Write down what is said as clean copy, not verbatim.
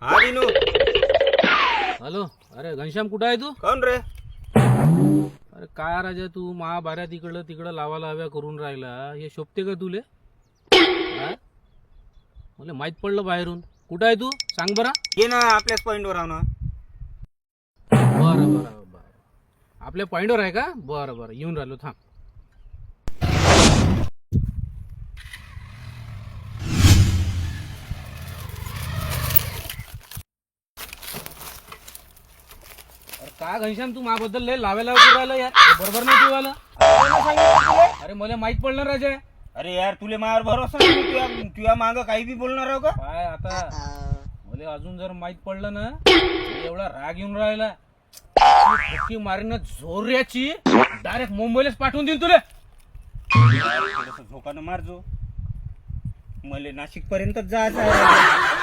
हा दिनू. हॅलो. अरे घनश्याम कुठं आहे तू? कोण रे? अरे काय राजा तू महाभारत तिकडं लावायला हव्या करून राहिला, हे शोभते का तुले? हा? मला माहित पडलं बाहेरून. कुठं आहे तू सांग बरं. ये ना आपल्याच पॉइंटवर राहू ना. बरं बरं बरं. आपल्या पॉइंटवर आहे का? बरं बरं येऊन राहिलो थांब. अरे का घनश्याम तू माझ्याबद्दल लय लावायला करून राहिला यार, हे बरोबर नाही तू आला. अरे मला माहित पडलं राजा. अरे यार तुले माझ्यावर भरोसा नाही. तुझ्या माग काही बी बोलणार आहो का? काय आता मला अजून जर माहित पडलं ना, एवढा राग येऊन राहिला की मारीन जोर्याची डायरेक्ट मुंबईलाच पाठवून देईन तुला. थोडंसं झोकानं मारजो. मला नाशिक पर्यंत जायचं आहे.